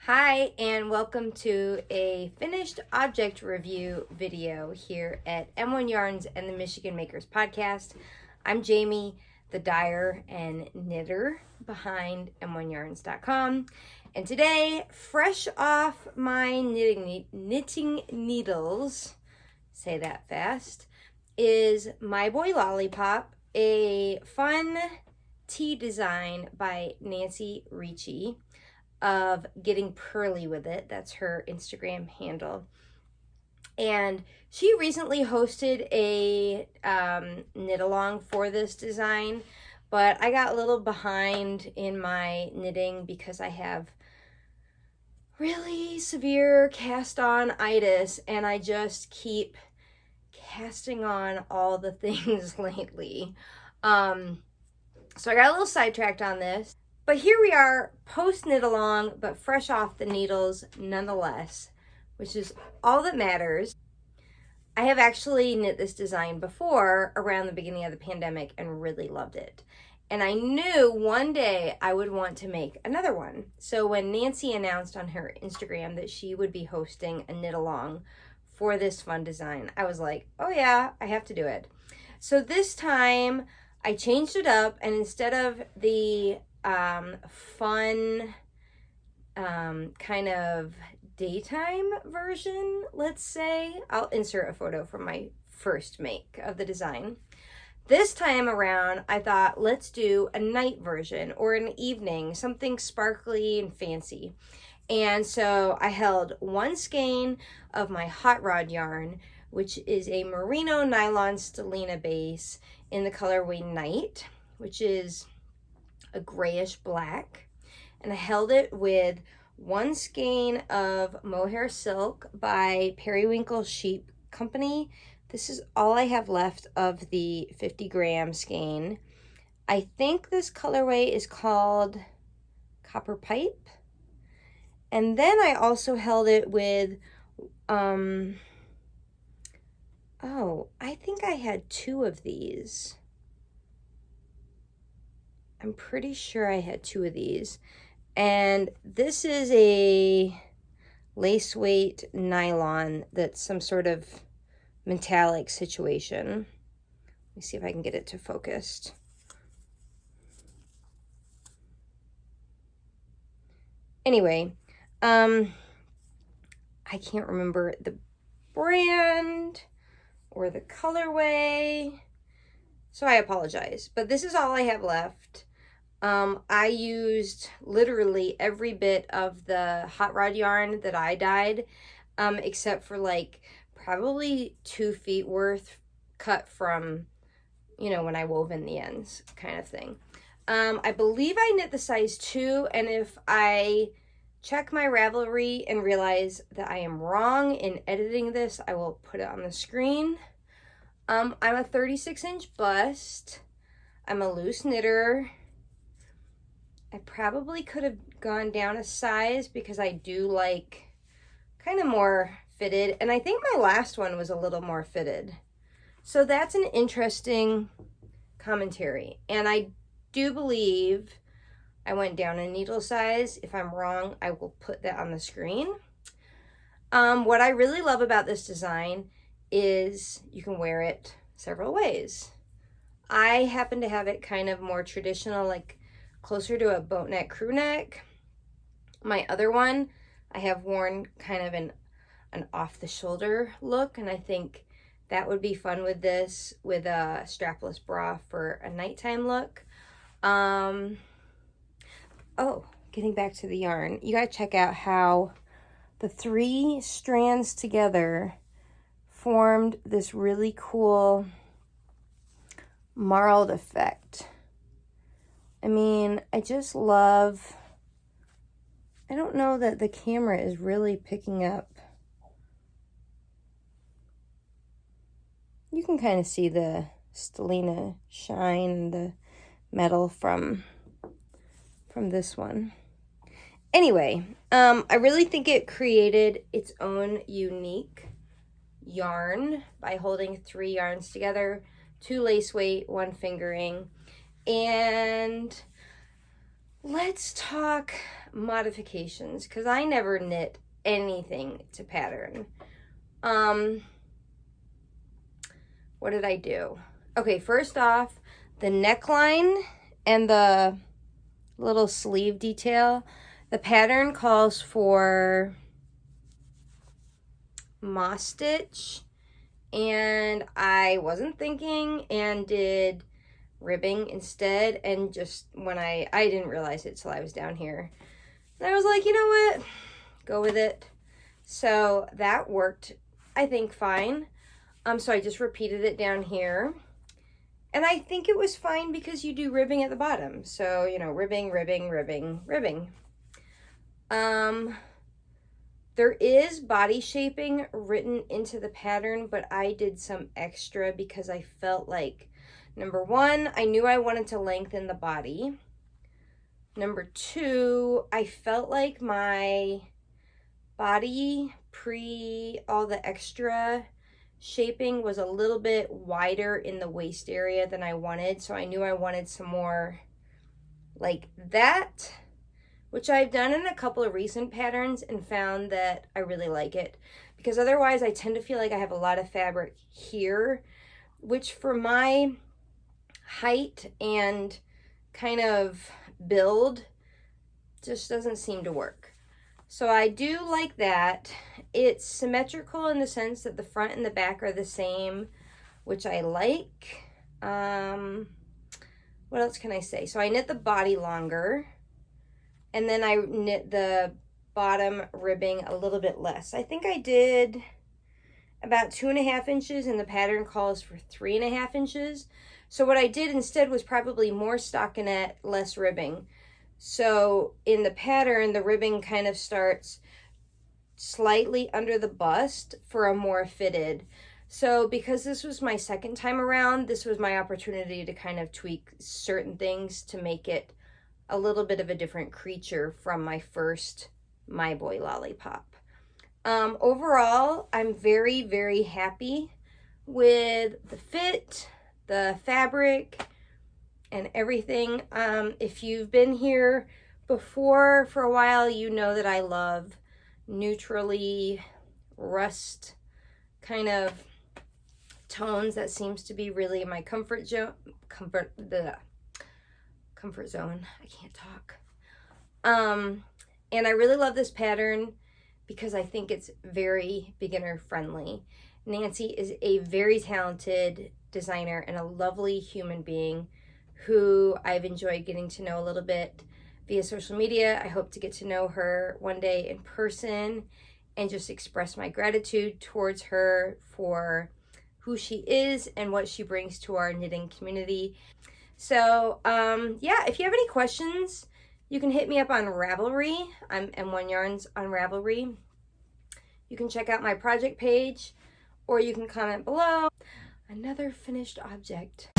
Hi, and welcome to a finished object review video here at M1 Yarns and the Michigan Makers Podcast. I'm Jamie, the dyer and knitter behind m1yarns.com. And today, fresh off my knitting needles, say that fast, is My Boy Lollipop, a fun tea design by Nancy Ricci of Getting Pearly with It. That's her Instagram handle. And she recently hosted a knit along for this design, but I got a little behind in my knitting because I have really severe cast on itis and I just keep casting on all the things lately. So I got a little sidetracked on this. But here we are, post knit along, but fresh off the needles nonetheless, which is all that matters. I have actually knit this design before around the beginning of the pandemic and really loved it. And I knew one day I would want to make another one. So when Nancy announced on her Instagram that she would be hosting a knit along for this fun design, I was like, oh yeah, I have to do it. So this time I changed it up, and instead of the fun kind of daytime version, let's say, I'll insert a photo from my first make of the design. This time around, I thought, let's do a night version or an evening, something sparkly and fancy. And so I held one skein of my hot rod yarn, which is a merino nylon stellina base in the colorway Night, which is a grayish black, and I held it with one skein of mohair silk by Perwinkle Sheep Co. This is all I have left of the 50-gram skein. I think this colorway is called Copper Pipe. And then I also held it with I think I had two of these. I'm pretty sure I had two of these. And this is a lace weight nylon that's some sort of metallic situation. Let me see if I can get it to focus. Anyway, I can't remember the brand or the colorway, so I apologize. But this is all I have left. I used literally every bit of the hot rod yarn that I dyed, except for like probably 2 feet worth cut from, when I wove in the ends kind of thing. I believe I knit the size 2, and if I check my Ravelry and realize that I am wrong in editing this, I will put it on the screen. I'm a 36-inch bust. I'm a loose knitter. I probably could have gone down a size because I do like kind of more fitted. And I think my last one was a little more fitted. So that's an interesting commentary. And I do believe I went down a needle size. If I'm wrong, I will put that on the screen. What I really love about this design is you can wear it several ways. I happen to have it kind of more traditional, like closer to a boat neck, crew neck. My other one, I have worn kind of an off the shoulder look, and I think that would be fun with this, with a strapless bra for a nighttime look. Getting back to the yarn, you gotta check out how the 3 strands together formed this really cool marled effect. I mean, I just love, I don't know that the camera is really picking up. You can kind of see the stellina shine, the metal from this one. Anyway, I really think it created its own unique yarn by holding 3 yarns together, 2 lace weight, 1 fingering. And let's talk modifications, because I never knit anything to pattern. What did I do? Okay, first off, the neckline and the little sleeve detail, the pattern calls for moss stitch, and I wasn't thinking and did ribbing instead, and just when I didn't realize it till I was down here. And I was like, you know what? Go with it. So that worked, I think, fine. So I just repeated it down here. And I think it was fine because you do ribbing at the bottom. So, you know, ribbing, ribbing, ribbing, ribbing. There is body shaping written into the pattern, but I did some extra because I felt like, number one, I knew I wanted to lengthen the body. Number two, I felt like my body pre all the extra shaping was a little bit wider in the waist area than I wanted. So I knew I wanted some more like that, which I've done in a couple of recent patterns and found that I really like it, because otherwise I tend to feel like I have a lot of fabric here, which for my height and kind of build just doesn't seem to work. So I do like that. It's symmetrical in the sense that the front and the back are the same, which I like. What else can I say? So I knit the body longer, and then I knit the bottom ribbing a little bit less. I think I did about 2.5 inches, and the pattern calls for 3.5 inches. So what I did instead was probably more stockinette, less ribbing. So in the pattern, the ribbing kind of starts slightly under the bust for a more fitted. So because this was my second time around, this was my opportunity to kind of tweak certain things to make it a little bit of a different creature from my first My Boy Lollipop. Overall, I'm very, very happy with the fit, the fabric, and everything. If you've been here before for a while, you know that I love neutrally rust kind of tones. That seems to be really my comfort zone. I can't talk. And I really love this pattern because I think it's very beginner friendly. Nancy is a very talented designer and a lovely human being who I've enjoyed getting to know a little bit via social media. I hope to get to know her one day in person and just express my gratitude towards her for who she is and what she brings to our knitting community. So yeah, if you have any questions, you can hit me up on Ravelry. I'm M1 Yarns on Ravelry. You can check out my project page, or you can comment below. Another finished object.